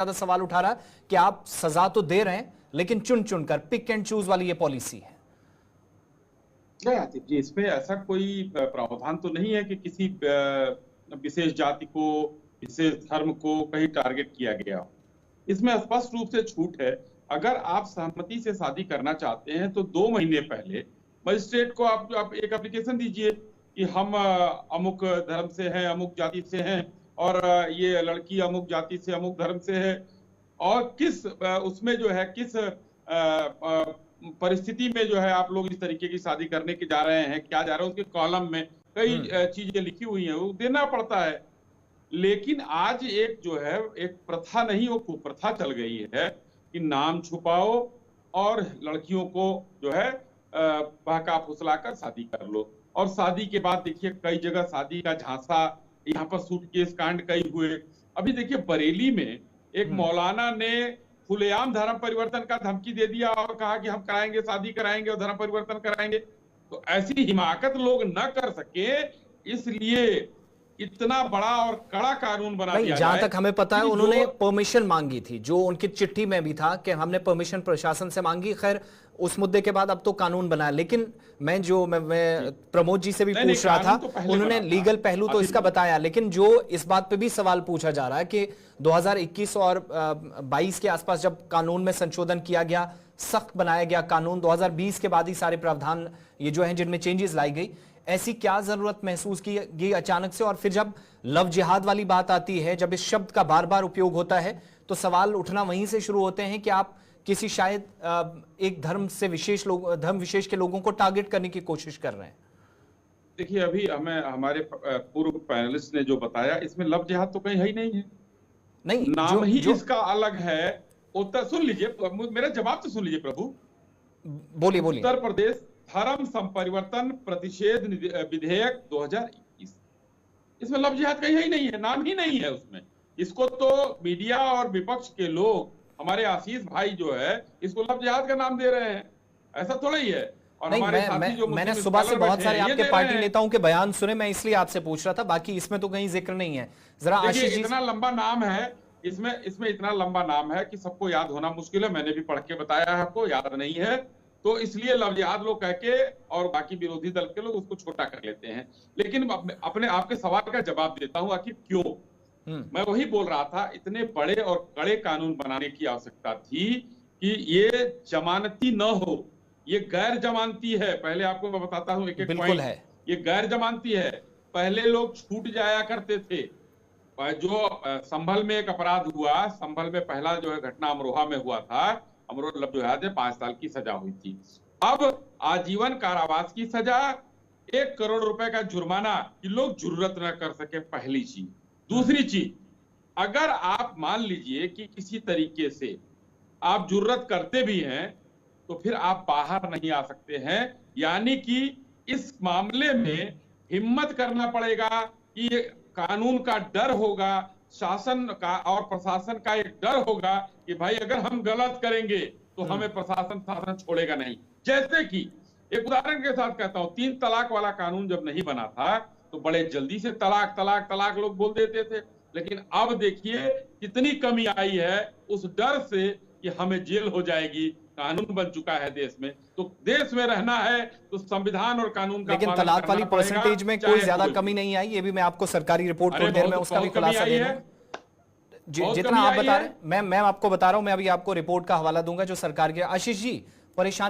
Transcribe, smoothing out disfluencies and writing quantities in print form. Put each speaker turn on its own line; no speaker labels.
ज्यादा सवाल उठा रहा है कि आप सजा तो दे रहे हैं लेकिन चुन चुनकर पिक एंड चूज वाली ये पॉलिसी है।
नहीं आतिफ जी, इसमें ऐसा कोई प्रावधान तो नहीं है कि किसी विशेष जाति को, विशेष धर्म को कहीं टारगेट किया गया हो। इसमें स्पष्ट रूप से छूट है। अगर आप सहमति से शादी करना चाहते हैं तो 2 महीने पहले मजिस्ट्रेट को आप एक एप्लीकेशन दीजिए कि हम अमुक धर्म से हैं, अमुक जाति से हैं, और ये लड़की अमुक जाति से, अमुक धर्म से है, और किस उसमें जो है किस परिस्थिति में जो है आप लोग इस तरीके की शादी करने के जा रहे हैं, क्या जा रहे हैं, उसके कॉलम में कई चीजें लिखी हुई हैं, वो देना पड़ता है। लेकिन आज एक जो है एक प्रथा नहीं, वो कुप्रथा चल गई है कि नाम छुपाओ और लड़कियों को जो है बहका फुसलाकर शादी कर लो। और शादी के बाद देखिए कई जगह शादी का झांसा, यहाँ पर सूटकेस कांड कई हुए। अभी देखिए बरेली में एक मौलाना ने खुलेआम धर्म परिवर्तन का धमकी दे दिया और कहा कि हम कराएंगे, शादी कराएंगे और धर्म परिवर्तन कराएंगे। तो ऐसी हिमाकत लोग न कर सके, इसलिए इतना बड़ा और कड़ा कानून बना दिया।
जहां तक हमें पता है उन्होंने परमिशन मांगी थी, जो उनकी चिट्ठी में भी था कि हमने परमिशन प्रशासन से मांगी। खैर उस मुद्दे के बाद अब तो कानून बनाया, लेकिन मैं प्रमोद जी से भी पूछ रहा था,
तो
उन्होंने लीगल पहलू तो इसका बताया, लेकिन जो इस बात पे भी सवाल पूछा जा रहा है कि 2021 और 22 के आसपास जब कानून में संशोधन किया गया, सख्त बनाया गया कानून, 2020 के बाद ही सारे प्रावधान ये जो हैं जिनमें चेंजेस लाई गई, ऐसी क्या जरूरत महसूस की गई अचानक से? और फिर जब लव जिहाद वाली बात आती है, जब इस शब्द का बार बार उपयोग होता है, तो सवाल उठना वहीं से शुरू होते हैं कि आप किसी शायद एक धर्म विशेष के लोगों को टारगेट करने की कोशिश कर रहे हैं।
देखिए अभी हमें हमारे पूर्व पैनलिस्ट ने जो बताया, इसमें लव जिहाद तो कहीं है ही नहीं है।
नहीं,
नाम ही इसका अलग है। उत्तर सुन लीजिए, मेरा जवाब तो सुन लीजिए प्रभु।
बोलिए बोलिए।
उत्तर प्रदेश धर्म संपरिवर्तन प्रतिषेध विधेयक 2021, इसमें लव जिहाद कहीं ही नहीं है, नाम ही नहीं है उसमें। इसको तो मीडिया और विपक्ष के लोग, हमारे आशीष भाई जो है, इसको लव जिहाद का नाम दे रहे हैं, ऐसा थोड़ा ही है। और हमारे साथी जो
मैंने सुबह से बहुत सारे आपके पार्टी नेताओं के बयान सुने, मैं इसलिए आपसे पूछ रहा था, बाकी इसमें तो कहीं जिक्र नहीं है। जरा आशीष जी,
इतना लंबा नाम है इसमें इतना लंबा नाम है कि सबको याद होना मुश्किल है। मैंने भी पढ़ के बताया है, आपको याद नहीं है, तो इसलिए लव जिहाद लोग कह के और बाकी विरोधी दल के लोग उसको छोटा कर लेते हैं। लेकिन अपने आपके सवाल का जवाब देता हूं, आखिर क्यों। मैं वही बोल रहा था, इतने बड़े और कड़े कानून बनाने की आवश्यकता थी कि ये जमानती न हो, ये गैर जमानती है। पहले आपको मैं बताता हूं एक एक पॉइंट है। ये गैर जमानती है। पहले लोग छूट जाया करते थे। जो संभल में एक अपराध हुआ, संभल में पहला जो है घटना अमरोहा में हुआ था, अमरोहा लव जिहाद में 5 साल की सजा हुई थी। अब आजीवन कारावास की सजा, 1 करोड़ रुपए का जुर्माना कि लोग जुर्रत न कर सके, पहली चीज। दूसरी चीज, अगर आप मान लीजिए कि किसी तरीके से आप जुर्रत करते भी हैं तो फिर आप बाहर नहीं आ सकते हैं। यानी कि इस मामले में हिम्मत करना पड़ेगा कि कानून का डर होगा, शासन का और प्रशासन का एक डर होगा कि भाई अगर हम गलत करेंगे तो हमें प्रशासन शासन छोड़ेगा नहीं। जैसे कि एक उदाहरण के साथ कहता हूं, 3 तलाक वाला कानून जब नहीं बना था तो बड़े जल्दी से तलाक तलाक तलाक लोग बोल देते थे। लेकिन अब देखिए कितनी कमी आई है उस डर से कि हमें जेल हो जाएगी। कानून बन चुका है देश में, तो देश में रहना है तो संविधान और कानून का,
लेकिन तलाक वाली परसेंटेज में कोई ज्यादा कमी नहीं आई। ये भी मैं आपको सरकारी रिपोर्ट थोड़ी देर में उसका भी खुलासा दे दूं। जितना आप बता रहे हैं, मैं आपको बता रहा हूं, मैं अभी आपको रिपोर्ट का हवाला दूंगा जो सरकार के। आशीष जी, परेशानी